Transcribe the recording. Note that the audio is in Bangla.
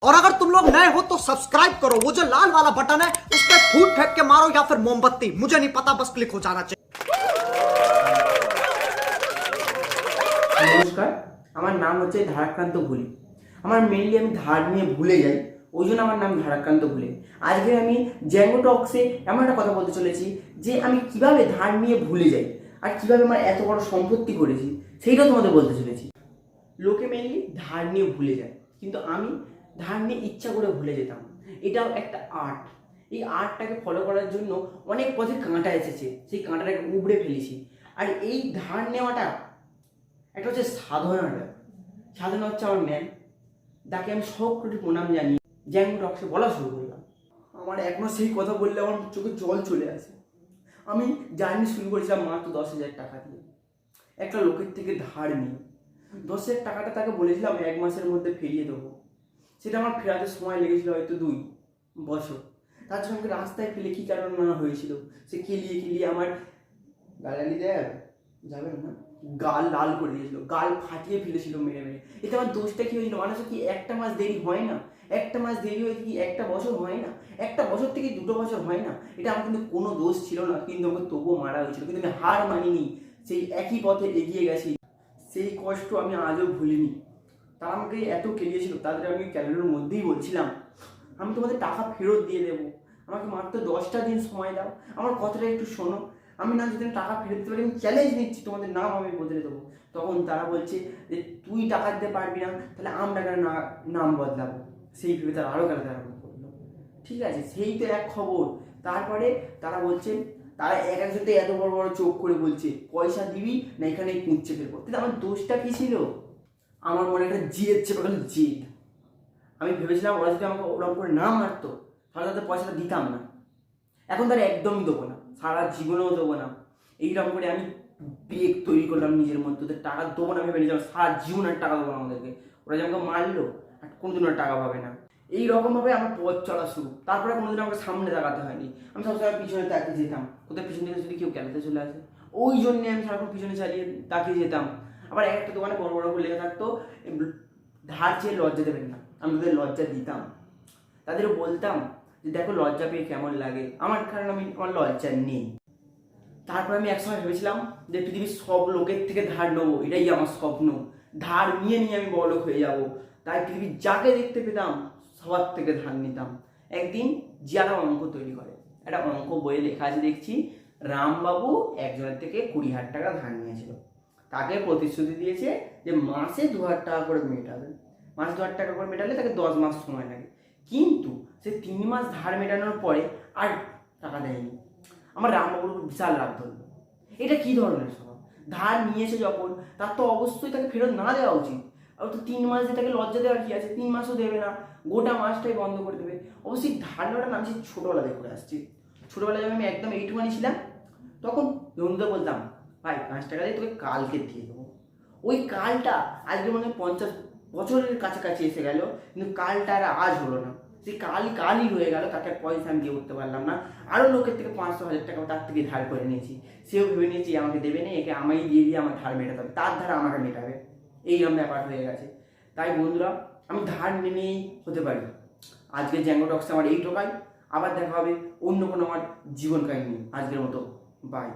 और अगर तुम लोग नए हो तो सब्सक्राइब करो, वो जो लाल वाला बटन है उस पर फूट फेंक के मारो या फिर मोमबत्ती, मुझे नहीं पता, बस क्लिक हो जाना चाहिए। নমস্কার, আমার নাম হচ্ছে ধারাক্রান্ত ভুলি। আমার মেইনলি আমি ধার নিয়ে ভুলে যাই, ওই জন্য আমার নাম ধারাক্রান্ত ভুলি। আজকে আমি জ্যাঙ্গো টক্সে এমন একটা কথা বলতে চলেছি যে আমি কিভাবে ধার নিয়ে ভুলে যাই আর কিভাবে আমার এত বড় সম্পত্তি করেছি সেইটাও তোমাদের বলতে চলেছি। লোকে মেইনলি ধার নিয়ে ভুলে যায়, কিন্তু আমি ধার নিয়ে ইচ্ছা করে ভুলে যেতাম। এটাও একটা আর্ট। এই আর্টটাকে ফলো করার জন্য অনেক পথে কাঁটা এসেছে, সেই কাঁটাটাকে উবড়ে ফেলেছি। আর এই ধার নেওয়াটা একটা হচ্ছে সাধনাটা। সাধনা হচ্ছে আমার ম্যান, তাকে আমি সব কোটি প্রণাম জানিয়ে জ্যাঙ্গো টক্সে বলা শুরু করলাম। আমার এখনো সেই কথা বললে আমার চোখে জল চলে আসে। আমি জার্নি শুরু করেছিলাম মাত্র 10,000 টাকা দিয়ে, একটা লোকের থেকে ধার নিয়ে। 10,000 টাকাটা তাকে বলেছিলাম 1 মাসের মধ্যে ফিরিয়ে দেবো। সেটা আমার ফেরাতে সময় লেগেছিল হয়তো 2 বছর। তার জন্য আমাকে রাস্তায় ফেলে কী কারণ না হয়েছিল, সে কেলিয়ে আমার গালালি দেয় যাবেন না, গাল লাল করে দিয়েছিল, গাল ফাটিয়ে ফেলেছিল মেরে মেরে। এতে আমার দোষটা কি হয়েছিল? মানুষের কি একটা মাস দেরি হয় না? একটা মাস দেরি হয়ে কি একটা বছর হয় না? একটা বছর থেকে 2 বছর হয় না? এটা আমার কিন্তু কোনো দোষ ছিল না, কিন্তু আমাকে তবুও মারা হয়েছিল। কিন্তু আমি হার মানিনি, সেই একই পথে এগিয়ে গেছি। সেই কষ্ট আমি আজও ভুলিনি। তারা আমাকে এত কেলিয়েছিল, তাদের আমি ক্যালেন্ডারের মধ্যেই বলছিলাম আমি তোমাদের টাকা ফেরত দিয়ে দেবো, আমাকে মাত্র 10টা দিন সময় দাও, আমার কথাটা একটু শোনো। আমি না যদি টাকা ফেরত দিতে পারি আমি চ্যালেঞ্জ নিচ্ছি, তোমাদের নাম আমি বদলে দেবো। তখন তারা বলছে যে তুই টাকা দিতে পারবি না, তাহলে আমরা কেন নাম বদলাবো? সেই ভেবে তারা আরও কেন তারা করলো। ঠিক আছে, সেই তো এক খবর। তারপরে তারা বলছে, তারা একজনকে এত বড় বড় চোখ করে বলছে পয়সা দিবি না এখানে কুঁচে ফেলবো। কিন্তু আমার দোষটা কী ছিল? আমার মনে একটা জেদ চেপে গেল, জেদ। আমি ভেবেছিলাম ওরা যদি আমাকে ওরকম করে না মারতো তাহলে তাদের পয়সাটা দিতাম না। এখন তারা একদমই দেবো না, সারা জীবনেও দেবো না। এইরকম করে আমি বেগ তৈরি করলাম নিজের মধ্যে, ওদের টাকা দেবো না ভেবে নিয়েছিলাম, সারা জীবন আর টাকা দেবো না আমাদেরকে। ওরা যে আমাকে মারলো আর কোনোদিন আর টাকা পাবে না। এইরকমভাবে আমার পথ চলা শুরু। তারপরে কোনোদিন আমাকে সামনে তাকাতে হয়নি, আমি সবসময় পিছনে তাকিয়ে যেতাম। ওদের পিছন থেকে যদি কেউ ক্যালাতে চলে আসে ওই জন্যে আমি সারাক্ষণ পিছনে চালিয়ে তাকিয়ে যেতাম। আবার একটা দোকানে বড় বড় করে লেখা থাকতো ধার চেয়ে লজ্জা দেবেন না। আমি ওদের লজ্জা দিতাম, তাদেরও বলতাম যে দেখো লজ্জা পেয়ে কেমন লাগে, আমার কারণ আমার লজ্জা নেই। তারপর আমি একসময় ভেবেছিলাম যে পৃথিবীর সব লোকের থেকে ধার নেবো, এটাই আমার স্বপ্ন। ধার নিয়ে নিয়ে আমি বড়লোক হয়ে যাব। তাই পৃথিবীর যাকে দেখতে পেতাম সবার থেকে ধার নিতাম। একদিন যারা অঙ্ক তৈরি করে, একটা অঙ্ক বইয়ে লেখা আছে দেখছি, রামবাবু একজনের থেকে 20,000 টাকা ধার নিয়েছিল। তাকে প্রতিশ্রুতি দিয়েছে যে মাসে 2,000 টাকা করে মেটাবে। মাসে 2,000 টাকা করে মেটালে তাকে 10 মাস সময় লাগে। কিন্তু সে 3 মাস ধার মেটানোর পরে আর টাকা দেয়নি। আমার রামবাবুর বিশাল রাগ ধরলো। এটা কি ধরনের স্বভাব? ধার নিয়েছে যখন, তার তো অবশ্যই তাকে ফেরত না দেওয়া উচিত। আর তো 3 মাস দিয়ে তাকে লজ্জা দেওয়ার কি আছে? 3 মাসও দেবে না, গোটা মাসটাই বন্ধ করে দেবে। অবশ্যই ধার নেওয়াটা আমি সেই ছোটোবেলা দেখে করে আসছি। ছোটোবেলায় যখন আমি একদম এইটুখানি ছিলাম তখন বন্ধুদের বলতাম ভাই 5 টাকা দিয়ে তোকে কালকে দিয়ে দেবো। ওই কালটা আজকে মনে হয় 50 বছরের কাছাকাছি এসে গেল, কিন্তু কালটা আর আজ হলো না। সেই কালই রয়ে গেল, তাকে পয়সা আমি দিয়ে উঠতে পারলাম না। আরও লোকের থেকে 500,000 টাকা তার থেকে ধার করে নিয়েছি। সেও ভেবে নিয়েছি আমাকে দেবে না, একে আমায় দিয়ে আমার ধার মেটাতে হবে, তার ধার আমাকে মেটাবে। এইরকম ব্যাপার হয়ে গেছে। তাই বন্ধুরা, আমি ধার নিয়েই হতে পারি। আজকে জ্যাঙ্গো টক্সে আমার এই টোকাই। আবার দেখা হবে অন্য কোনো আমার জীবন কাহিনী। আজকের মতো বাই।